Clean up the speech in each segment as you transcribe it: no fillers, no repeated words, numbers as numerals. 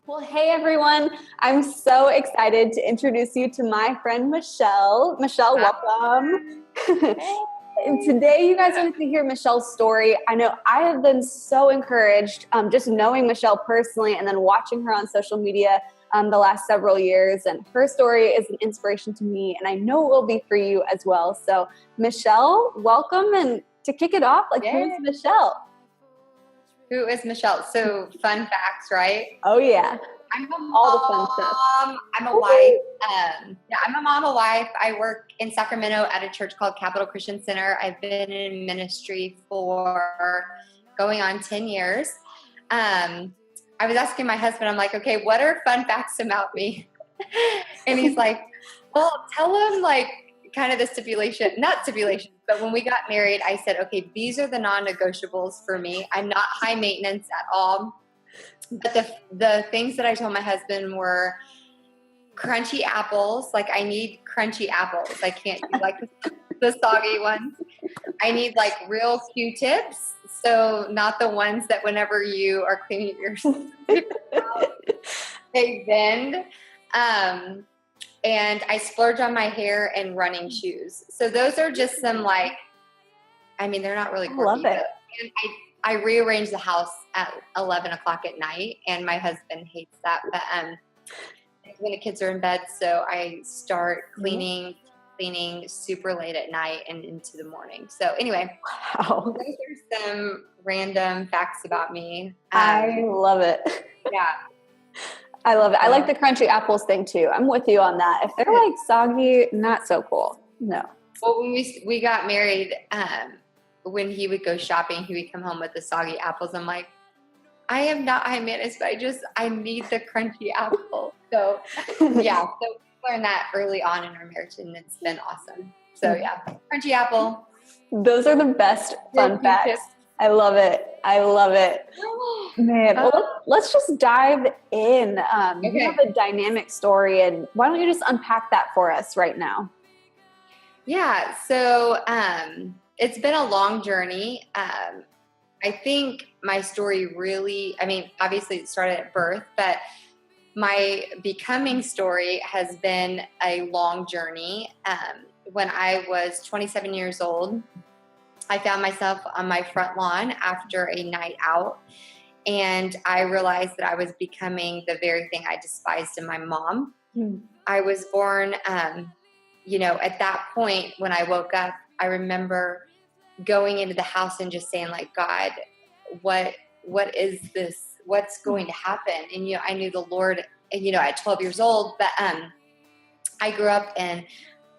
Well, hey everyone. I'm so excited to introduce you to my friend Michele. Michele, welcome. And today you guys are going to hear Michelle's story. I know I have been so encouraged just knowing Michele personally and then watching her on social media the last several years. And her story is an inspiration to me, and I know it will be for you as well. So Michele, welcome. And to kick it off, who's Michele? Who is Michele? So fun facts, right? Oh yeah. I'm a mom. All the fun stuff. I'm a wife. I'm a mom, a wife. I work in Sacramento at a church called Capital Christian Center. I've been in ministry for going on 10 years. I was asking my husband, I'm like, okay, what are fun facts about me? And he's like, well, tell him kind of the not stipulation, but when we got married, I said, okay, these are the non-negotiables for me. I'm not high maintenance at all. But the things that I told my husband were crunchy apples. I need crunchy apples. I can't do the soggy ones. I need real Q-tips. So not the ones that whenever you are cleaning your they bend. And I splurge on my hair and running shoes. So those are just some they're not really quirky. I love it. And I rearrange the house at 11 o'clock at night, and my husband hates that. But when the kids are in bed, so I start cleaning super late at night and into the morning. So anyway, wow. Those are some random facts about me. I love it. Yeah. I love it. I like the crunchy apples thing too. I'm with you on that. If they're soggy, not so cool. No. Well, when we got married, when he would go shopping, he would come home with the soggy apples. I'm like, I am not high maintenance, but I need the crunchy apple. So yeah, so we learned that early on in our marriage, and it's been awesome. So yeah, crunchy apple. Those are the best fun facts. I love it. Man, well, let's just dive in. Okay. You have a dynamic story, and why don't you just unpack that for us right now? Yeah, so it's been a long journey. I think my story really, obviously it started at birth, but my becoming story has been a long journey. When I was 27 years old, I found myself on my front lawn after a night out, and I realized that I was becoming the very thing I despised in my mom. I was born, at that point when I woke up, I remember going into the house and just saying God, what is this? What's going to happen? And, I knew the Lord, at 12 years old, but I grew up in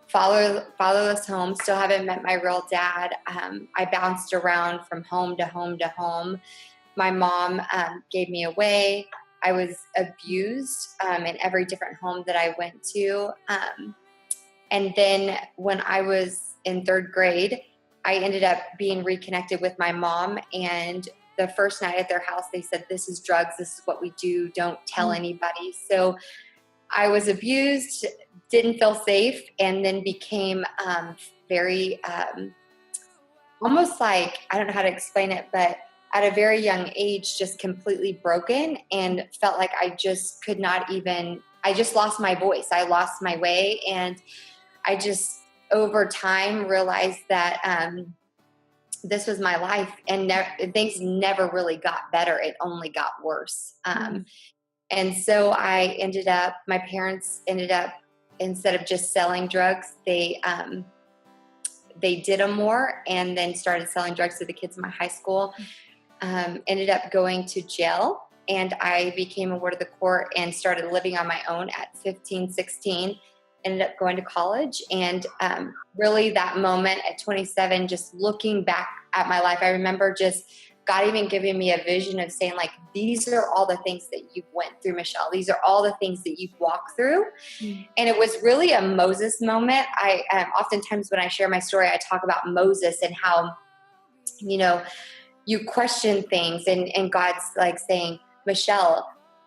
fatherless home, still haven't met my real dad. I bounced around from home to home to home. My mom gave me away. I was abused in every different home that I went to. And then when I was in third grade, I ended up being reconnected with my mom. And the first night at their house, they said, this is drugs. This is what we do. Don't tell anybody. So I was abused, didn't feel safe, and then became very almost I don't know how to explain it, but at a very young age, just completely broken and felt like I just could not even, I just lost my voice. I lost my way. And I just over time realized that this was my life, and things never really got better. It only got worse. And so my parents ended up, instead of just selling drugs, they did them more, and then started selling drugs to the kids in my high school. Ended up going to jail, and I became a ward of the court and started living on my own at 15, 16. Ended up going to college, and really that moment at 27, just looking back at my life, I remember just God even giving me a vision of saying, these are all the things that you've went through, Michele. These are all the things that you've walked through. And it was really a Moses moment. I oftentimes when I share my story, I talk about Moses and how, you question things, and God's saying, Michele,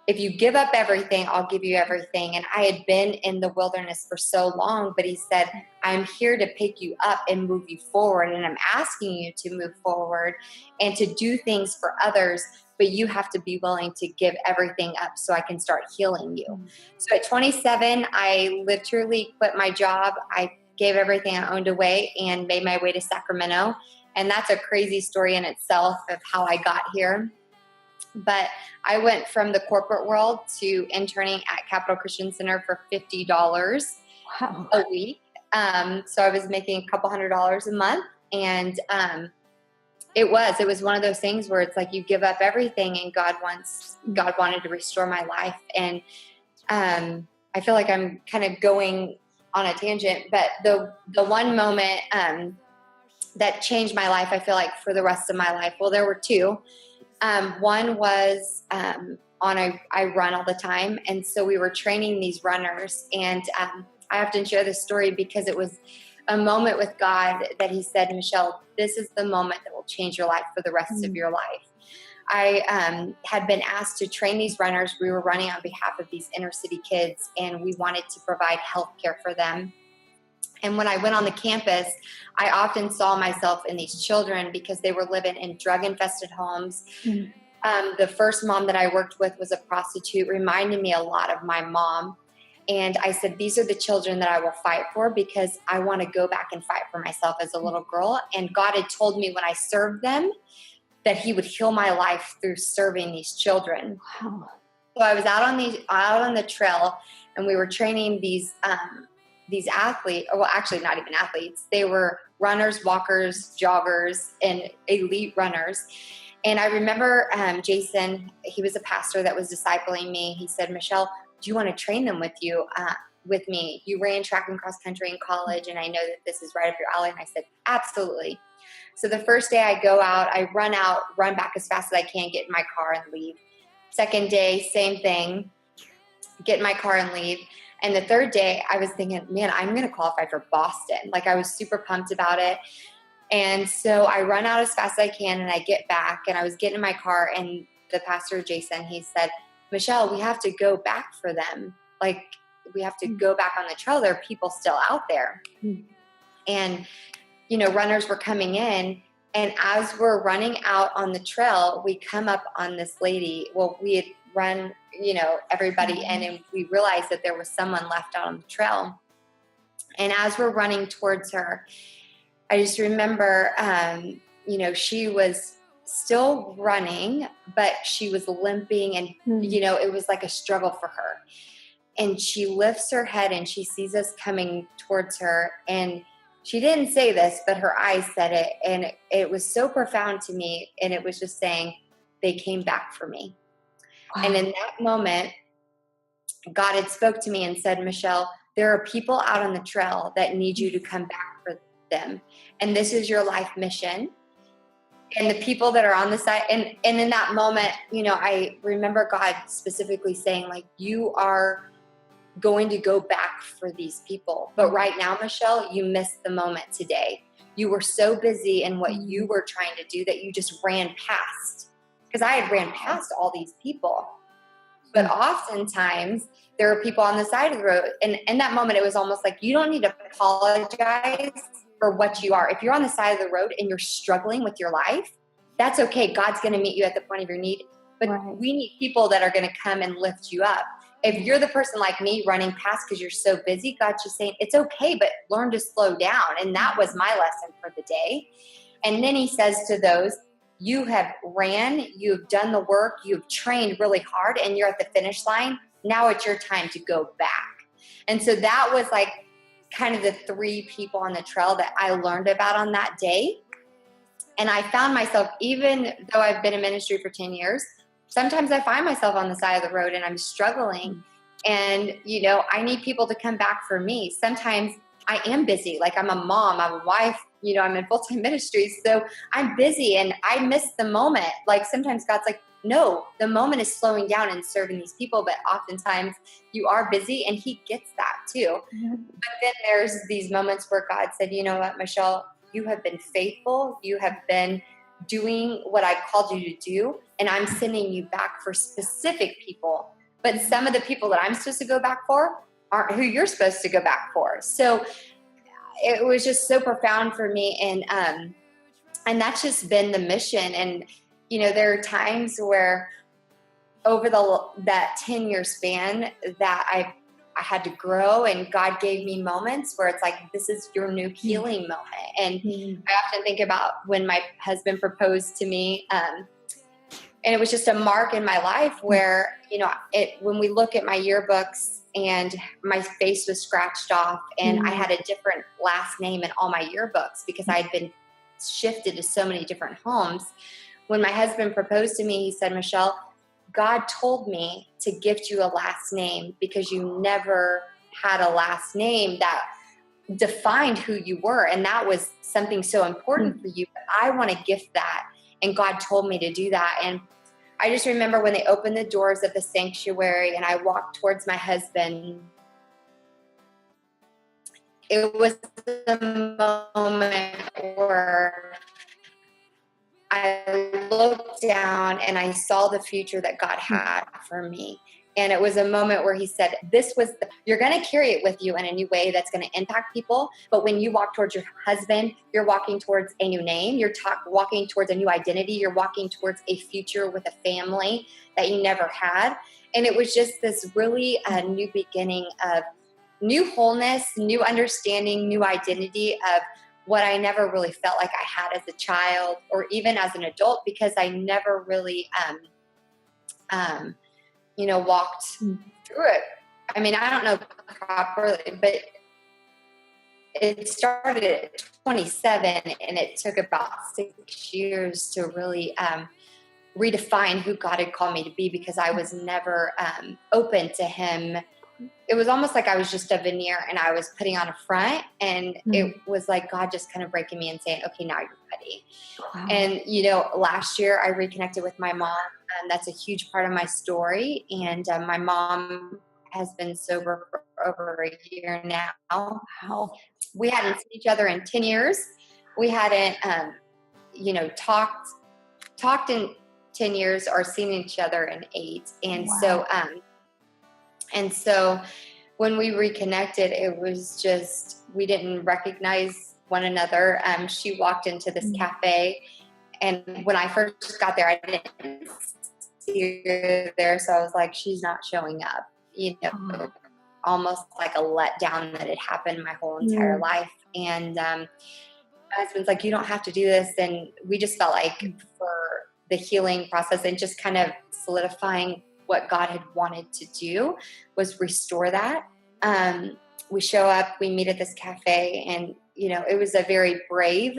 if you give up everything, I'll give you everything. And I had been in the wilderness for so long, but he said, I'm here to pick you up and move you forward. And I'm asking you to move forward and to do things for others, but you have to be willing to give everything up so I can start healing you. So at 27, I literally quit my job. I gave everything I owned away and made my way to Sacramento. And that's a crazy story in itself of how I got here. But I went from the corporate world to interning at Capital Christian Center for $50 a week. So I was making a couple $100s a month. And it was one of those things where it's like you give up everything and God wanted to restore my life. And I feel like I'm kind of going on a tangent, but the one moment that changed my life, I feel like for the rest of my life, well, there were two. One was I run all the time. And so we were training these runners. And I often share this story because it was a moment with God that he said, Michele, this is the moment that will change your life for the rest of your life. I had been asked to train these runners. We were running on behalf of these inner city kids, and we wanted to provide health care for them. And when I went on the campus, I often saw myself in these children because they were living in drug-infested homes. The first mom that I worked with was a prostitute, reminded me a lot of my mom. And I said, these are the children that I will fight for because I want to go back and fight for myself as a little girl. And God had told me when I served them that he would heal my life through serving these children. Wow. So I was out on the trail, and we were training these athletes, well, actually not even athletes. They were runners, walkers, joggers, and elite runners. And I remember Jason, he was a pastor that was discipling me. He said, Michele, do you want to train them with you, with me? You ran track and cross country in college, and I know that this is right up your alley. And I said, absolutely. So the first day I go out, I run back as fast as I can, get in my car and leave. Second day, same thing, get in my car and leave. And the third day I was thinking, man, I'm going to qualify for Boston. Like I was super pumped about it. And so I run out as fast as I can, and I get back, and I was getting in my car, and the pastor, Jason, he said, Michele, we have to go back for them. Like we have to go back on the trail. There are people still out there. And, runners were coming in, and as we're running out on the trail, we come up on this lady. Well, we had run, everybody in, and we realized that there was someone left out on the trail. And as we're running towards her, I just remember, she was still running, but she was limping, and, it was like a struggle for her. And she lifts her head and she sees us coming towards her. And she didn't say this, but her eyes said it. And it was so profound to me. And it was just saying, they came back for me. Wow. And in that moment, God had spoke to me and said, Michele, there are people out on the trail that need you to come back for them. And this is your life mission. And the people that are on the side, and in that moment, I remember God specifically saying, like, you are going to go back for these people. But right now, Michele, you missed the moment today. You were so busy in what you were trying to do that you just ran past. Because I had ran past all these people. But oftentimes, there are people on the side of the road. And in that moment, it was almost like you don't need to apologize for what you are. If you're on the side of the road and you're struggling with your life, that's okay. God's going to meet you at the point of your need. But we need people that are going to come and lift you up. If you're the person like me running past because you're so busy, God's just saying, it's okay, but learn to slow down. And that was my lesson for the day. And then he says to those, you have ran, you've done the work, you've trained really hard, and you're at the finish line. Now it's your time to go back. And so that was like kind of the three people on the trail that I learned about on that day. And I found myself, even though I've been in ministry for 10 years, sometimes I find myself on the side of the road and I'm struggling. And, I need people to come back for me. Sometimes I am busy. Like I'm a mom, I'm a wife, I'm in full-time ministry. So I'm busy and I miss the moment. Like sometimes God's like, no, the moment is slowing down and serving these people. But oftentimes you are busy, and he gets that too. But then there's these moments where God said, you know what, Michele, you have been faithful. You have been doing what I called you to do. And I'm sending you back for specific people but some of the people that I'm supposed to go back for aren't who you're supposed to go back for. So it was just so profound for me. And that's just been the mission. And, you know, there are times where over that 10-year span that I had to grow, and God gave me moments where it's like, this is your new healing moment. And I often think about when my husband proposed to me, and it was just a mark in my life where, you know, when we look at my yearbooks and my face was scratched off and I had a different last name in all my yearbooks because I had been shifted to so many different homes. When my husband proposed to me, he said, Michele, God told me to gift you a last name because you never had a last name that defined who you were. And that was something so important for you. But I want to gift that. And God told me to do that. And I just remember when they opened the doors of the sanctuary and I walked towards my husband, it was the moment where I looked down and I saw the future that God had for me. And it was a moment where he said, you're going to carry it with you in a new way that's going to impact people. But when you walk towards your husband, you're walking towards a new name. You're walking towards a new identity. You're walking towards a future with a family that you never had. And it was just this really new beginning of new wholeness, new understanding, new identity of what I never really felt like I had as a child or even as an adult, because I never really, walked through it. I mean, I don't know properly, but it started at 27 and it took about 6 years to really redefine who God had called me to be, because I was never open to him. It was almost like I was just a veneer and I was putting on a front, and it was like God just kind of breaking me and saying, okay, now you're ready. Wow. And, you know, last year I reconnected with my mom, and that's a huge part of my story. And my mom has been sober for over a year now. Wow. We hadn't seen each other in 10 years. We hadn't, talked in 10 years or seen each other in 8. And so when we reconnected, it was just, we didn't recognize one another. She walked into this cafe, and when I first got there, I didn't see her there. So I was like, she's not showing up, almost like a letdown that had happened my whole entire life. And my husband's like, you don't have to do this. And we just felt like for the healing process and just kind of solidifying what God had wanted to do was restore that. We show up, we meet at this cafe, and, it was a very brave,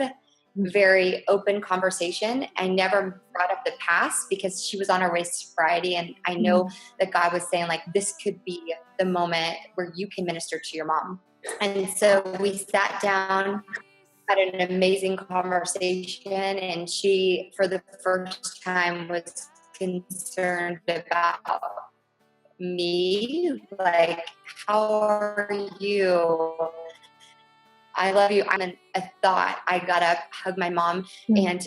very open conversation. I never brought up the past because she was on her way to sobriety. And I know that God was saying, like, this could be the moment where you can minister to your mom. And so we sat down, had an amazing conversation, and she, for the first time, was concerned about me. Like, how are you? I love you. I'm a thought. I got up, hugged my mom, and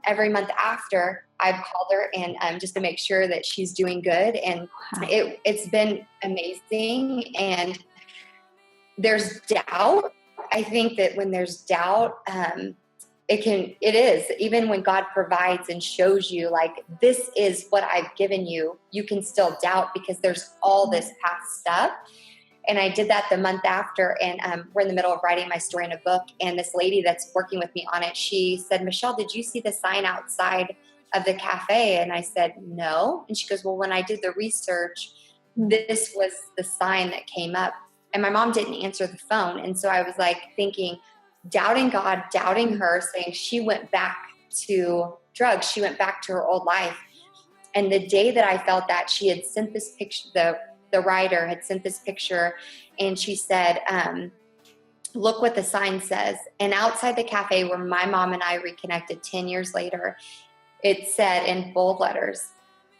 every month after, I've called her and just to make sure that she's doing good. And it's been amazing. And there's doubt. I think that when there's doubt, it is, even when God provides and shows you, like, this is what I've given you, you can still doubt because there's all this past stuff. And I did that the month after, and we're in the middle of writing my story in a book. And this lady that's working with me on it, she said, Michele, did you see the sign outside of the cafe? And I said, no. And she goes, well, when I did the research, this was the sign that came up. And my mom didn't answer the phone. And so I was like thinking, doubting God, doubting her, saying she went back to drugs. She went back to her old life. And the day that I felt that, she had sent this picture, the writer had sent this picture, and she said, look what the sign says. And outside the cafe where my mom and I reconnected 10 years later, it said in bold letters,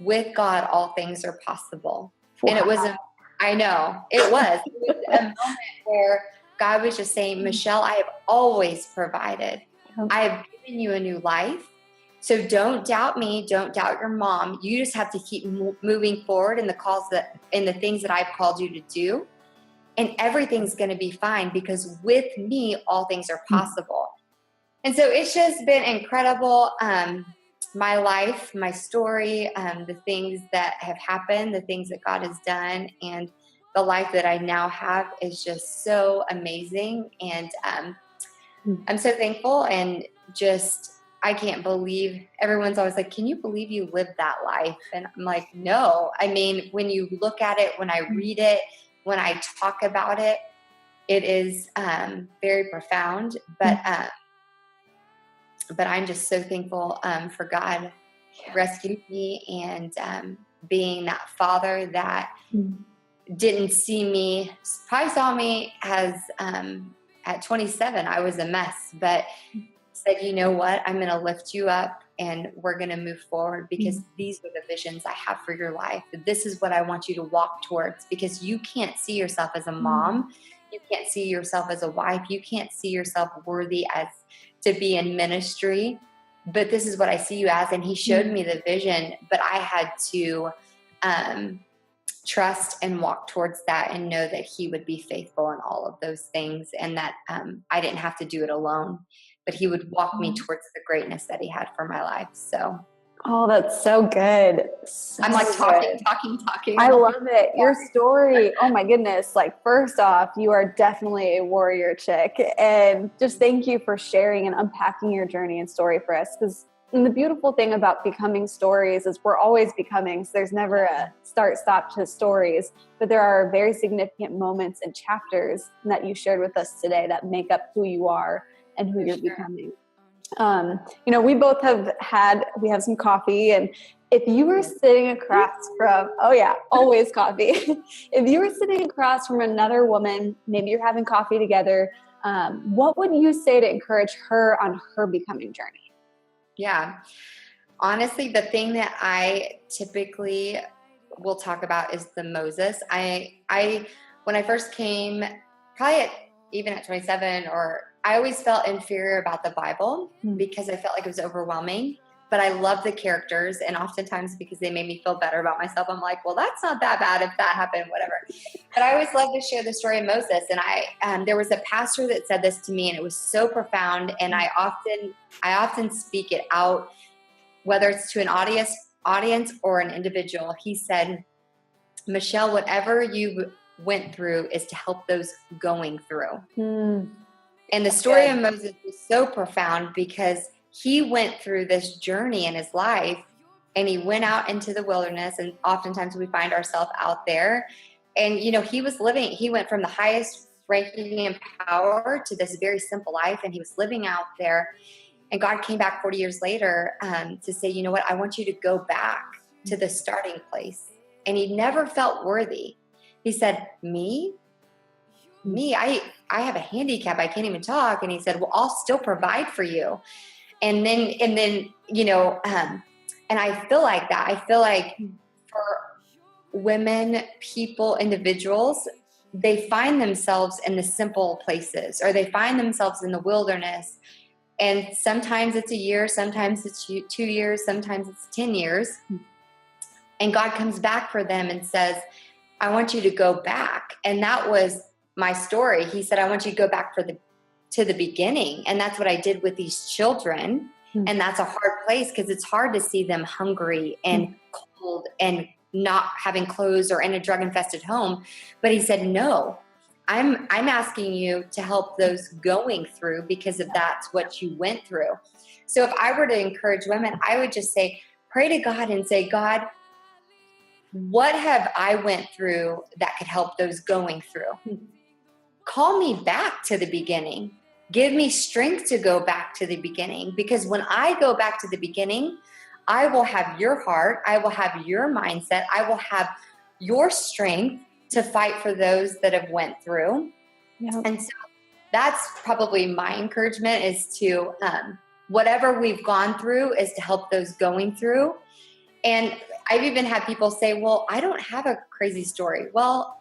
with God, all things are possible. Wow. And it was, I know, it was a moment where God was just saying, Michele, I have always provided. I have given you a new life. So don't doubt me. Don't doubt your mom. You just have to keep moving forward in in the things that I've called you to do. And everything's going to be fine, because with me, all things are possible. And so it's just been incredible. My life, my story, the things that have happened, the things that God has done, and the life that I now have is just so amazing. And I'm so thankful, and just, I can't believe, everyone's always like, can you believe you lived that life? And I'm like, no. I mean, when you look at it, when I read it, when I talk about it, it is very profound. But I'm just so thankful for God rescuing me, and being that father that didn't see me, probably saw me as at 27, I was a mess, but said, you know what, I'm going to lift you up and we're going to move forward, because these are the visions I have for your life. This is what I want you to walk towards, because you can't see yourself as a mom. You can't see yourself as a wife. You can't see yourself worthy as to be in ministry, but this is what I see you as. And he showed me the vision, but I had to trust and walk towards that, and know that he would be faithful in all of those things, and that I didn't have to do it alone, but he would walk me towards the greatness that he had for my life. So. Oh, that's so good. I'm like talking. I love it. Your story. Oh my goodness. Like, first off, you are definitely a warrior chick. And just thank you for sharing and unpacking your journey and story for us. Because the beautiful thing about becoming stories is we're always becoming. So there's never a start, stop to stories. But there are very significant moments and chapters that you shared with us today that make up who you are and who you're becoming. We both we have some coffee, and if you were sitting across from, always coffee. If you were sitting across from another woman, maybe you're having coffee together, what would you say to encourage her on her becoming journey? Yeah. Honestly, the thing that I typically will talk about is the Moses. When I first came, probably even at 27, I always felt inferior about the Bible because I felt like it was overwhelming, but I love the characters, and oftentimes because they made me feel better about myself, I'm like, well, that's not that bad if that happened, whatever. But I always love to share the story of Moses. And there was a pastor that said this to me, and it was so profound. And I often speak it out, whether it's to an audience or an individual. He said, Michele, whatever you went through is to help those going through. And the story of Moses was so profound because he went through this journey in his life, and he went out into the wilderness, and oftentimes we find ourselves out there. And, he went from the highest ranking in power to this very simple life, and he was living out there. And God came back 40 years later to say, you know what, I want you to go back to the starting place. And he never felt worthy. He said, me, I have a handicap. I can't even talk. And he said, well, I'll still provide for you. And then, and I feel like that. I feel like for women, people, individuals, they find themselves in the simple places, or they find themselves in the wilderness. And sometimes it's a year, sometimes it's 2 years, sometimes it's 10 years. And God comes back for them and says, I want you to go back. And that was my story. He said, I want you to go back to the beginning. And that's what I did with these children. And that's a hard place, because it's hard to see them hungry and cold and not having clothes or in a drug-infested home. But he said, no, I'm asking you to help those going through, because of that's what you went through. So if I were to encourage women, I would just say, pray to God and say, God, what have I went through that could help those going through? Call me back to the beginning. Give me strength to go back to the beginning, because when I go back to the beginning, I will have your heart. I will have your mindset. I will have your strength to fight for those that have went through. Yep. And so that's probably my encouragement, is to, whatever we've gone through is to help those going through. And I've even had people say, well, I don't have a crazy story. Well,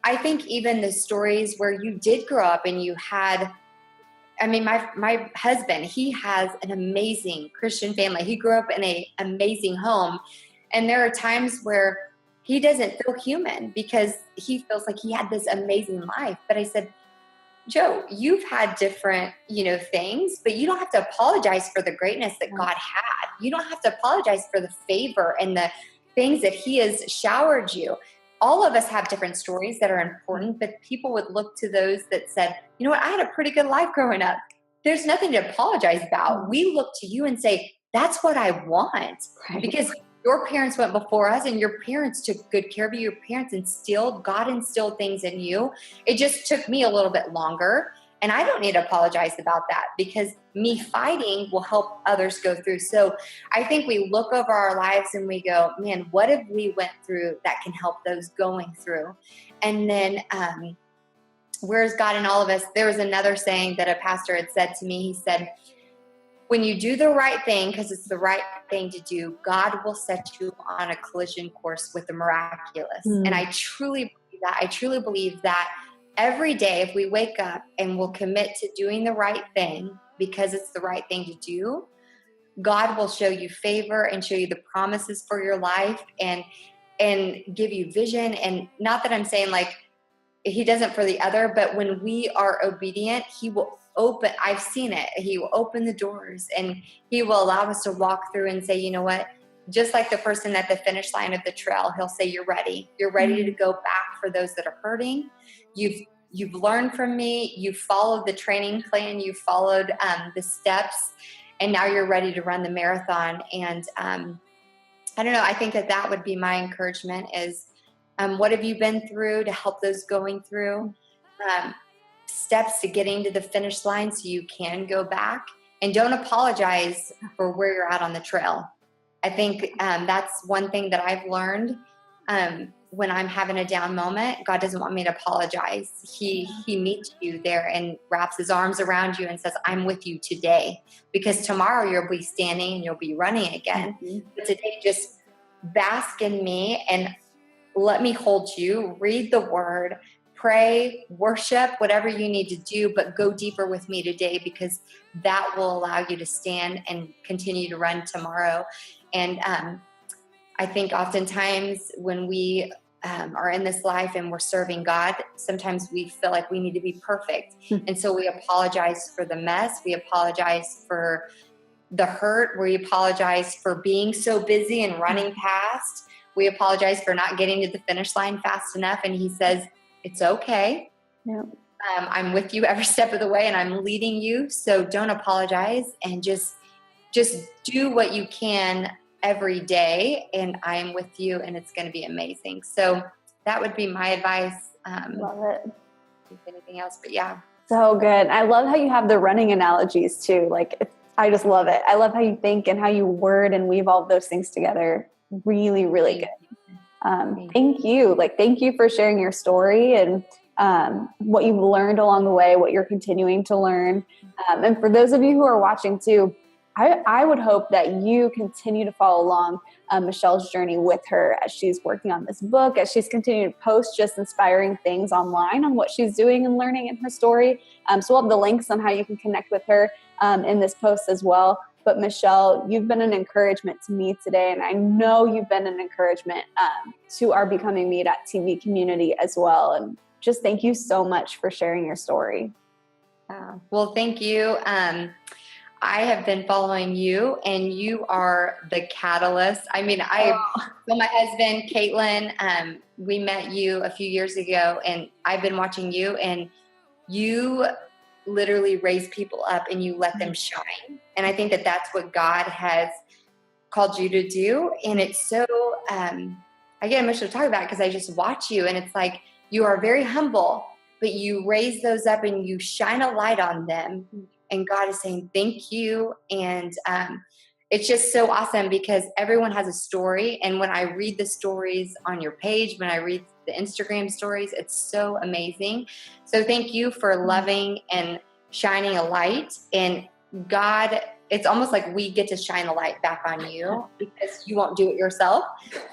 I think even the stories where you did grow up and you had my husband, he has an amazing Christian family. He grew up in an amazing home. And there are times where he doesn't feel human because he feels like he had this amazing life. But I said, Joe, you've had different, things, but you don't have to apologize for the greatness that God had. You don't have to apologize for the favor and the things that he has showered you. All of us have different stories that are important, but people would look to those that said, you know what, I had a pretty good life growing up. There's nothing to apologize about. We look to you and say, that's what I want. Right. Because your parents went before us and your parents took good care of you. Your parents God instilled things in you. It just took me a little bit longer. And I don't need to apologize about that because me fighting will help others go through. So I think we look over our lives and we go, man, what have we went through that can help those going through? And then where's God in all of us? There was another saying that a pastor had said to me. He said, when you do the right thing, because it's the right thing to do, God will set you on a collision course with the miraculous. And I truly believe that. I truly believe that every day, if we wake up and we'll commit to doing the right thing because it's the right thing to do, God will show you favor and show you the promises for your life and give you vision. And not that I'm saying like he doesn't for the other, but when we are obedient, he will open. I've seen it. He will open the doors and he will allow us to walk through and say, you know what? Just like the person at the finish line of the trail, he'll say, you're ready. You're ready to go back for those that are hurting. You've learned from me. You followed the training plan. You followed the steps, and now you're ready to run the marathon. And I don't know. I think that would be my encouragement is what have you been through to help those going through? Steps to getting to the finish line so you can go back, and don't apologize for where you're at on the trail. I think that's one thing that I've learned. When I'm having a down moment, God doesn't want me to apologize. He meets you there and wraps his arms around you and says, I'm with you today, because tomorrow you'll be standing and you'll be running again. But today, just bask in me and let me hold you, read the word, pray, worship, whatever you need to do, but go deeper with me today, because that will allow you to stand and continue to run tomorrow. And I think oftentimes when we are in this life and we're serving God, sometimes we feel like we need to be perfect. And so we apologize for the mess. We apologize for the hurt. We apologize for being so busy and running past. We apologize for not getting to the finish line fast enough. And he says, it's okay. Yeah. I'm with you every step of the way and I'm leading you. So don't apologize and just do what you can every day, and I am with you, and it's going to be amazing. So that would be my advice. Love it. Anything else, but yeah. So good. I love how you have the running analogies too. Like, I just love it. I love how you think and how you word and weave all of those things together. Really, really good. Thank you. Thank you for sharing your story and what you've learned along the way, what you're continuing to learn. And for those of you who are watching too, I would hope that you continue to follow along Michelle's journey with her as she's working on this book, as she's continuing to post just inspiring things online on what she's doing and learning in her story. So we'll have the links on how you can connect with her in this post as well. But Michele, you've been an encouragement to me today, and I know you've been an encouragement to our BecomingMe.TV community as well. And just thank you so much for sharing your story. Well, thank you. I have been following you, and you are the catalyst. I mean, so my husband, Caitlin, we met you a few years ago, and I've been watching you, and you literally raise people up and you let them shine. And I think that that's what God has called you to do. And it's so, I get emotional to talk about it because I just watch you, and it's like you are very humble, but you raise those up and you shine a light on them. And God is saying, thank you. And it's just so awesome because everyone has a story. And when I read the stories on your page, when I read the Instagram stories, it's so amazing. So thank you for loving and shining a light. And God, it's almost like we get to shine a light back on you because you won't do it yourself.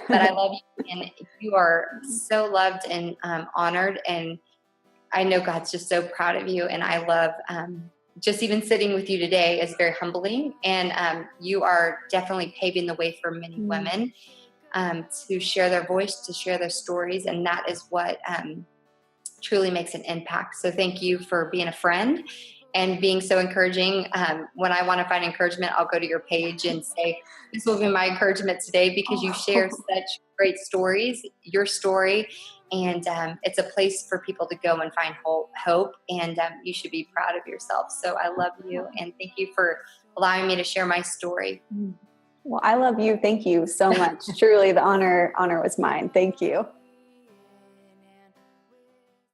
But I love you. And you are so loved and honored. And I know God's just so proud of you. And I love just even sitting with you today is very humbling. And you are definitely paving the way for many women to share their voice, to share their stories. And that is what truly makes an impact. So thank you for being a friend and being so encouraging. When I want to find encouragement, I'll go to your page and say, this will be my encouragement today, because you share such great stories, your story. And it's a place for people to go and find hope. And you should be proud of yourself. So I love you. And thank you for allowing me to share my story. Well, I love you. Thank you so much. Truly, the honor was mine. Thank you.